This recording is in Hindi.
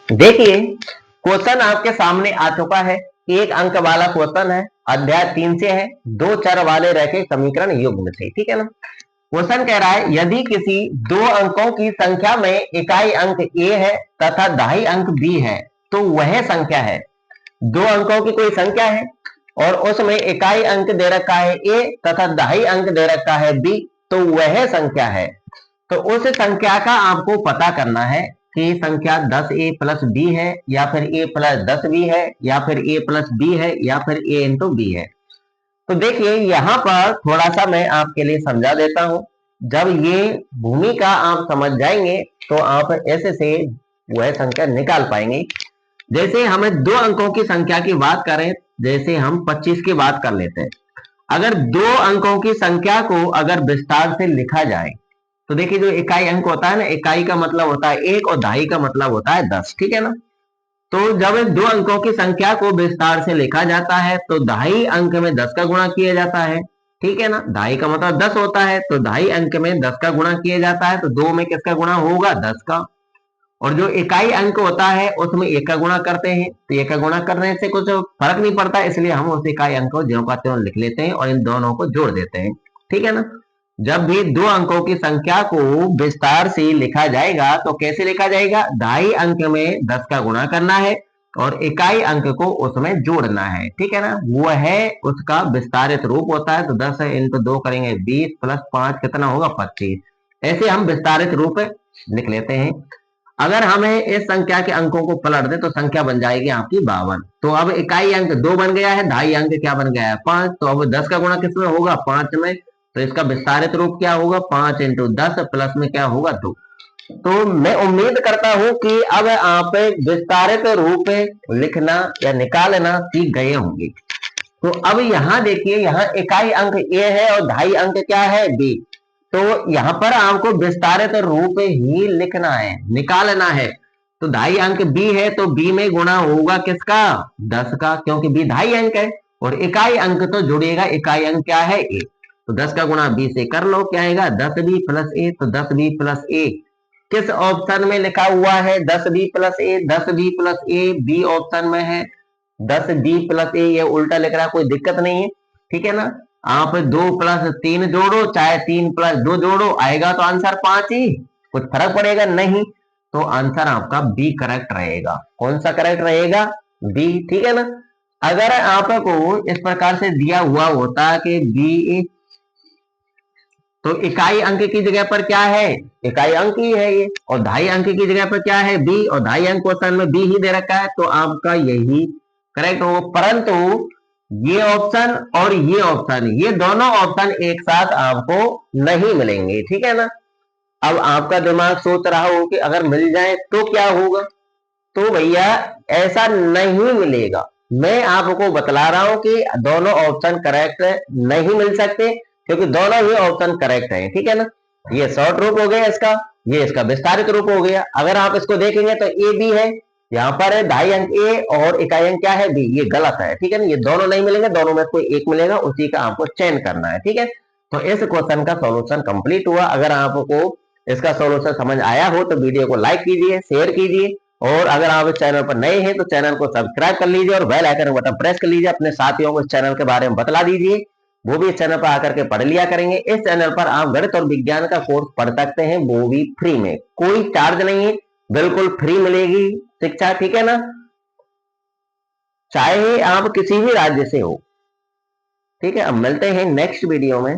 देखिए, क्वेश्चन आपके सामने आ चुका है। एक अंक वाला क्वेश्चन है, अध्याय 3 से है, दो चर वाले रैखिक समीकरण युग्म से। ठीक है ना। क्वेश्चन कह रहा है यदि किसी दो अंकों की संख्या में इकाई अंक a है तथा दहाई अंक b है तो वह संख्या है। दो अंकों की कोई संख्या है और उसमें इकाई अंक दे रखा है a तथा दहाई अंक दे रखा है b, तो वह संख्या है। तो उस संख्या का आपको पता करना है कि संख्या 10a प्लस b है या फिर a प्लस 10b है या फिर a प्लस b है या फिर a इंटू b है। तो देखिए यहाँ पर थोड़ा सा मैं आपके लिए समझा देता हूं। जब ये भूमिका आप समझ जाएंगे तो आप ऐसे से वह संख्या निकाल पाएंगे। जैसे हमें दो अंकों की संख्या की बात करें, जैसे हम 25 की बात कर लेते हैं। अगर दो अंकों की संख्या को अगर विस्तार से लिखा जाए तो देखिए जो इकाई अंक होता है ना, इकाई का मतलब होता है एक और दहाई का मतलब होता है 10। ठीक है ना। तो जब दो अंकों की संख्या को विस्तार से लिखा जाता है तो दहाई अंक में 10 का गुणा किया जाता है। ठीक है ना। दहाई का मतलब 10 होता है तो दहाई अंक में 10 का गुणा किया जाता है, तो दो में किसका गुणा होगा? 10 का। और जो इकाई अंक होता है उसमें एक का गुणा करते हैं, तो एक का गुणा करने से कुछ फर्क नहीं पड़ता, इसलिए हम उस इकाई अंक को ज्यों का त्यों लिख लेते हैं और इन दोनों को जोड़ देते हैं। ठीक है ना। जब भी दो अंकों की संख्या को विस्तार से लिखा जाएगा तो कैसे लिखा जाएगा? दहाई अंक में 10 का गुणा करना है और इकाई अंक को उसमें जोड़ना है। ठीक है ना। वो है उसका विस्तारित रूप होता है। तो 10 इंटू 2 करेंगे 20 प्लस 5 कितना होगा? 25। ऐसे हम विस्तारित रूप लिख लेते हैं। अगर हमें इस संख्या के अंकों को पलट दे तो संख्या बन जाएगी आपकी 52। तो अब इकाई अंक 2 बन गया है, दहाई अंक क्या बन गया है? 5। तो अब 10 का गुणा किसमें होगा? 5 में। तो इसका विस्तारित रूप क्या होगा? 5 इंटू 10 प्लस में क्या होगा? 2। तो मैं उम्मीद करता हूं कि अब आप विस्तारित रूप लिखना या निकालना सीख गए होंगे। तो अब यहाँ देखिए, यहाँ इकाई अंक a है और दहाई अंक क्या है? b। तो यहाँ पर आपको विस्तारित रूप ही लिखना है, निकालना है। तो दहाई अंक b है तो b में गुणा होगा किसका? 10 का, क्योंकि b दहाई अंक है। और इकाई अंक तो जुड़ेगा, इकाई अंक क्या है? a। तो 10 का गुणा b से कर लो, क्या आएगा? 10b plus a। तो 10b प्लस a किस ऑप्शन में लिखा हुआ है? 10b plus a। 10b plus a B option में है। 10b प्लस a ये उल्टा लिख रहा है, कोई दिक्कत नहीं है। ठीक है ना। आप 2 प्लस 3 जोड़ो चाहे 3 प्लस 2 जोड़ो, आएगा तो आंसर 5 ही, कुछ फर्क पड़ेगा नहीं। तो आंसर आपका बी करेक्ट रहेगा। कौन सा करेक्ट रहेगा? बी। ठीक है ना। अगर आपको इस प्रकार से दिया हुआ होता कि बी, तो इकाई अंक की जगह पर क्या है? इकाई अंक ही है ये। और दहाई अंक की जगह पर क्या है? बी। और दहाई अंक क्वेश्चन में बी ही दे रखा है, तो आपका यही करेक्ट होगा। परंतु ये ऑप्शन और ये ऑप्शन, ये दोनों ऑप्शन एक साथ आपको नहीं मिलेंगे। ठीक है ना। अब आपका दिमाग सोच रहा हो कि अगर मिल जाए तो क्या होगा? तो भैया ऐसा नहीं मिलेगा। मैं आपको बतला रहा हूं कि दोनों ऑप्शन करेक्ट नहीं मिल सकते, क्योंकि दोनों ही ऑप्शन करेक्ट है। ठीक है ना। ये शॉर्ट रूप हो गया इसका, ये इसका विस्तारित रूप हो गया। अगर आप इसको देखेंगे तो ए बी है, यहाँ पर है दहाई अंक ए और इकाई अंक क्या है? बी। ये गलत है। ठीक है ना। ये दोनों नहीं मिलेंगे, दोनों में कोई एक मिलेगा, उसी का आपको चयन करना है। ठीक है। तो इस क्वेश्चन का सॉल्यूशन कंप्लीट हुआ। अगर आपको इसका सॉल्यूशन समझ आया हो तो वीडियो को लाइक कीजिए, शेयर कीजिए, और अगर आप इस चैनल पर नए हैं तो चैनल को सब्सक्राइब कर लीजिए और बेल आइकन बटन प्रेस कर लीजिए। अपने साथियों को इस चैनल के बारे में बतला दीजिए, वो भी इस चैनल पर आकर के पढ़ लिया करेंगे। इस चैनल पर आप गणित और विज्ञान का कोर्स पढ़ सकते हैं, वो भी फ्री में, कोई चार्ज नहीं है, बिल्कुल फ्री मिलेगी शिक्षा। ठीक है ना। चाहे आप किसी भी राज्य से हो। ठीक है। अब मिलते हैं नेक्स्ट वीडियो में।